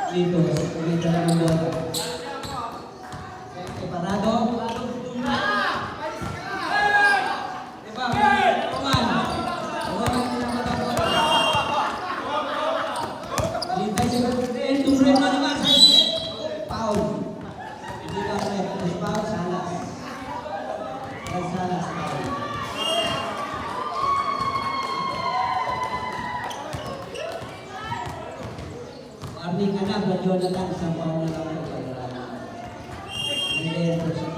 Dito, kasi kumita na ng bola. Parado. Diba? Kuman. Kuman nila matapos. Lintay si Bertrand. Tumre mo naman. Foul. Hindi ka practice. Foul. Salas. Salas. Warning anak na Jonathan sa foul na lang. Hindi ito siya.